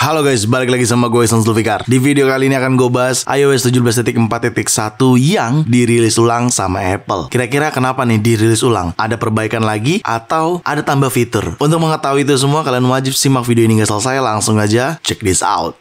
Halo guys, balik lagi sama gue Ihsan Zulfikar. Di video kali ini akan gue bahas iOS 17.4.1 yang dirilis ulang sama Apple. Kira-kira kenapa nih dirilis ulang? Ada perbaikan lagi atau ada tambah fitur? Untuk mengetahui itu semua, kalian wajib simak video ini hingga selesai. Langsung aja check this out.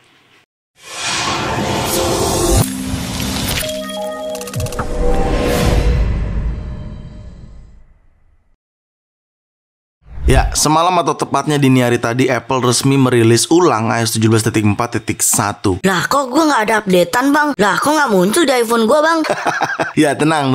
Ya, semalam atau tepatnya dini hari tadi Apple resmi merilis ulang iOS 17.4.1. Lah kok gue gak ada updatean bang? Lah kok gak muncul di iPhone gue bang? Ya tenang.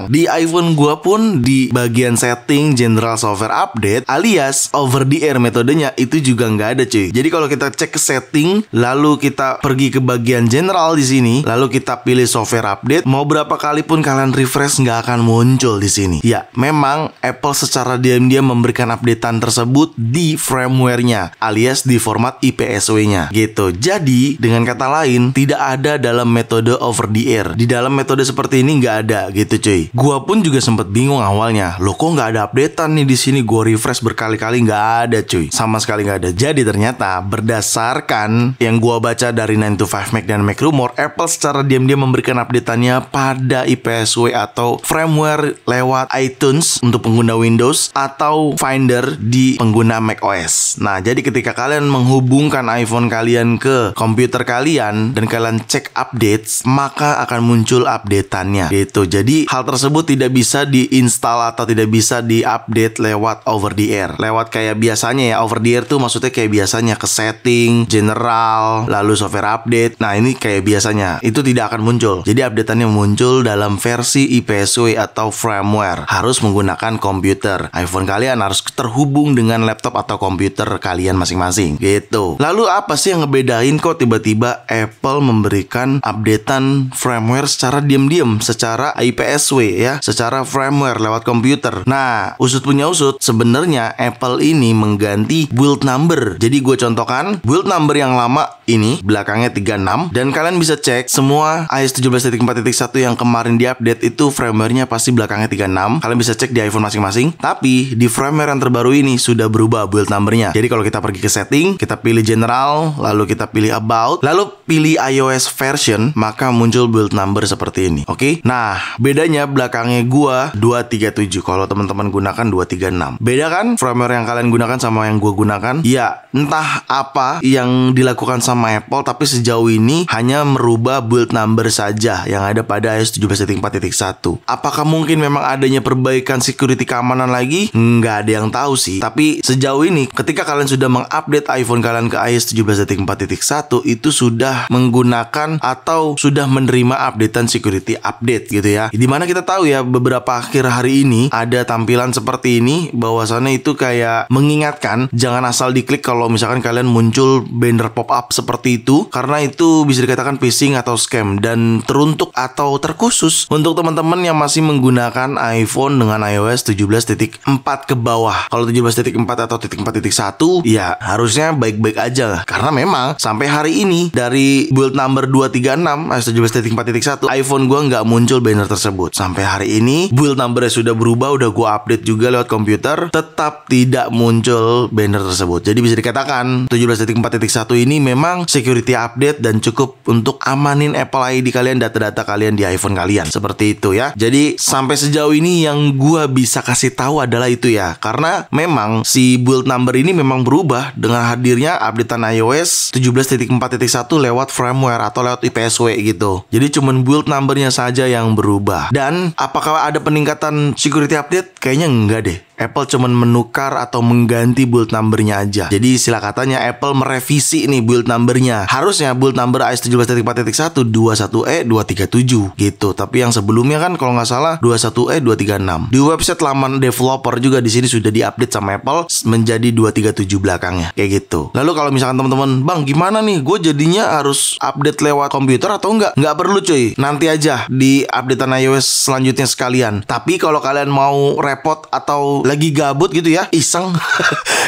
Di iPhone gue pun di bagian setting General Software Update alias over the air metodenya itu juga nggak ada cuy. Jadi kalau kita cek ke setting, lalu kita pergi ke bagian General di sini, lalu kita pilih Software Update, mau berapa kali pun kalian refresh nggak akan muncul di sini. Ya, memang Apple secara diam-diam memberikan updatean tersebut di firmware-nya alias di format IPSW-nya gitu. Jadi dengan kata lain tidak ada dalam metode over the air. Di dalam metode seperti ini nggak ada gitu cuy. Gua pun juga sempet bingung awalnya. Loh kok nggak ada updatean nih di sini? Gua refresh berkali-kali nggak ada cuy. Sama sekali nggak ada. Jadi ternyata berdasarkan yang gua baca dari 9to5Mac dan MacRumor, Apple secara diam-diam memberikan updateannya pada IPSW atau firmware lewat iTunes untuk pengguna Windows atau Finder di pengguna macOS. Nah, jadi ketika kalian menghubungkan iPhone kalian ke komputer kalian dan kalian cek updates, maka akan muncul updateannya gitu. Jadi hal tersebut tidak bisa diinstal atau tidak bisa diupdate lewat over the air. Lewat kayak biasanya ya, over the air tuh maksudnya kayak biasanya ke setting, general, lalu software update. Nah, ini kayak biasanya itu tidak akan muncul. Jadi updateannya muncul dalam versi IPSW atau firmware. Harus menggunakan komputer. iPhone kalian harus terhubung dengan laptop atau komputer kalian masing-masing gitu. Lalu apa sih yang ngebedain kok tiba-tiba Apple memberikan updatean firmware secara diam-diam, secara IPSW ya, secara firmware lewat komputer. Nah, usut punya usut, sebenarnya Apple ini mengganti build number. Jadi gue contohkan build number yang lama ini belakangnya 36 dan kalian bisa cek semua iOS 17.4.1 yang kemarin diupdate itu firmware-nya pasti belakangnya 36. Kalian bisa cek di iPhone masing-masing. Tapi di firmware yang terbaru ini sudah berubah build numbernya. Jadi kalau kita pergi ke setting, kita pilih general, lalu kita pilih about, lalu pilih iOS version, maka muncul build number seperti ini. Oke? Nah, bedanya belakangnya gua 237. Kalau teman-teman gunakan 236. Beda kan firmware yang kalian gunakan sama yang gua gunakan? Ya, entah apa yang dilakukan sama Apple, tapi sejauh ini hanya merubah build number saja yang ada pada iOS 17.4.1. Apakah mungkin memang adanya perbaikan security keamanan lagi? Nggak ada yang tahu sih. Tapi sejauh ini ketika kalian sudah mengupdate iPhone kalian ke iOS 17.4.1 itu sudah menggunakan atau sudah menerima updatean security update gitu ya. Dimana kita tahu ya beberapa akhir hari ini ada tampilan seperti ini, bahwasannya itu kayak mengingatkan jangan asal diklik kalau misalkan kalian muncul banner pop-up seperti itu, karena itu bisa dikatakan phishing atau scam dan teruntuk atau terkhusus untuk teman-teman yang masih menggunakan iPhone dengan iOS 17.4 ke bawah. Kalau 17.4 atau 4.1 ya harusnya baik-baik aja lah. Karena memang sampai hari ini dari build number 236 iOS 17.4.1 iPhone gua nggak muncul banner tersebut. Sampai hari ini build numbernya sudah berubah, udah gua update juga lewat komputer, tetap tidak muncul banner tersebut. Jadi bisa dikatakan 17.4.1 ini memang security update dan cukup untuk amanin Apple ID kalian, data-data kalian di iPhone kalian. Seperti itu ya. Jadi sampai sejauh ini yang gua bisa kasih tahu adalah itu ya. Karena memang si build number ini memang berubah dengan hadirnya updatean iOS 17.4.1 lewat firmware atau lewat IPSW gitu. Jadi cuman build numbernya saja yang berubah. Dan apakah ada peningkatan security update? Kayaknya enggak deh. Apple cuman menukar atau mengganti build numbernya aja. Jadi istilah katanya Apple merevisi nih build numbernya. Harusnya build number iOS 17.4.1 21E 237 gitu. Tapi yang sebelumnya kan kalau nggak salah 21E 236. Di website laman developer juga di sini sudah diupdate sama Apple menjadi 237 belakangnya kayak gitu. Lalu kalau misalkan teman-teman, bang gimana nih? Gue jadinya harus update lewat komputer atau enggak? Nggak perlu cuy. Nanti aja di updatean iOS selanjutnya sekalian. Tapi kalau kalian mau repot atau lagi gabut gitu ya, iseng,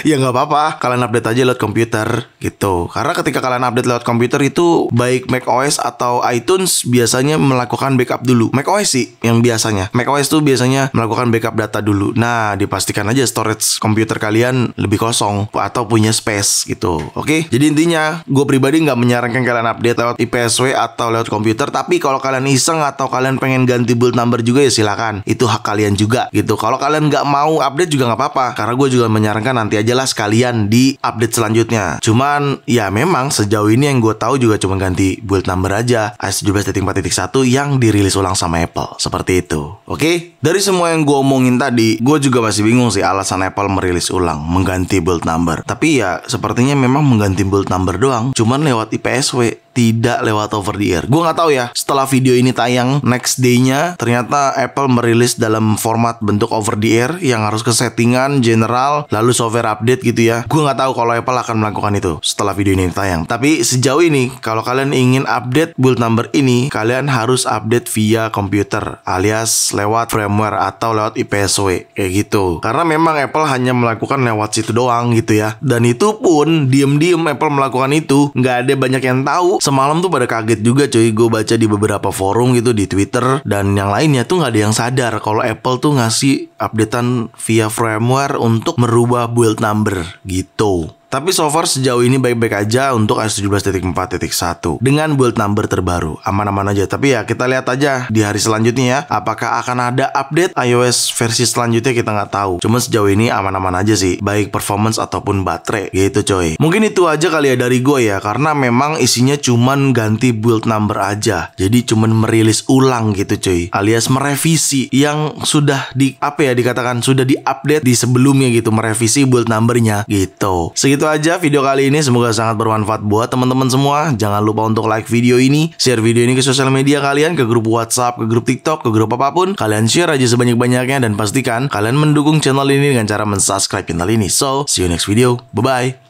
ya nggak apa-apa, kalian update aja lewat komputer gitu. Karena ketika kalian update lewat komputer itu baik macOS atau iTunes biasanya melakukan backup dulu. macOS sih yang biasanya. macOS tuh biasanya melakukan backup data dulu. Nah, dipastikan aja storage komputer kalian lebih kosong atau punya space gitu. Oke? Jadi intinya, gue pribadi nggak menyarankan kalian update lewat IPSW atau lewat komputer. Tapi kalau kalian iseng atau kalian pengen ganti build number juga ya silakan. Itu hak kalian juga gitu. Kalau kalian nggak mau update juga nggak apa-apa. Karena gue juga menyarankan nanti aja lah sekalian di update selanjutnya. Cuman ya memang sejauh ini yang gue tahu juga cuma ganti build number aja iOS 17.4.1 yang dirilis ulang sama Apple. Seperti itu. Oke? Dari semua yang gue omongin tadi, gue juga masih bingung sih alasan Apple merilis ulang mengganti build number. Tapi ya sepertinya memang mengganti build number doang, cuman lewat IPSW, tidak lewat over the air. Gue nggak tahu ya, setelah video ini tayang next day-nya ternyata Apple merilis dalam format bentuk over the air yang harus ke settingan general lalu software update gitu ya. Gue nggak tahu kalau Apple akan melakukan itu setelah video ini tayang. Tapi sejauh ini kalau kalian ingin update build number ini, kalian harus update via komputer alias lewat firmware atau lewat IPSW kayak gitu. Karena memang Apple hanya melakukan lewat situ doang gitu ya. Dan itu pun diem-diem Apple melakukan itu, nggak ada banyak yang tahu. Semalam tuh pada kaget juga cuy, gue baca di beberapa forum gitu di Twitter dan yang lainnya tuh nggak ada yang sadar kalau Apple tuh ngasih updatean via firmware untuk merubah build number gitu. Tapi so far sejauh ini baik-baik aja untuk iOS 17.4.1 dengan build number terbaru, aman-aman aja. Tapi ya kita lihat aja di hari selanjutnya ya, apakah akan ada update iOS versi selanjutnya kita nggak tahu. Cuma sejauh ini aman-aman aja sih, baik performance ataupun baterai gitu coy. Mungkin itu aja kali ya dari gue ya, karena memang isinya cuman ganti build number aja. Jadi cuman merilis ulang gitu coy, alias merevisi yang sudah dikatakan sudah diupdate di sebelumnya gitu, merevisi build numbernya gitu. Itu aja video kali ini, semoga sangat bermanfaat buat teman-teman semua. Jangan lupa untuk like video ini, share video ini ke sosial media kalian, ke grup WhatsApp, ke grup TikTok, ke grup apapun. Kalian share aja sebanyak-banyaknya dan pastikan kalian mendukung channel ini dengan cara mensubscribe channel ini. So, see you next video. Bye-bye.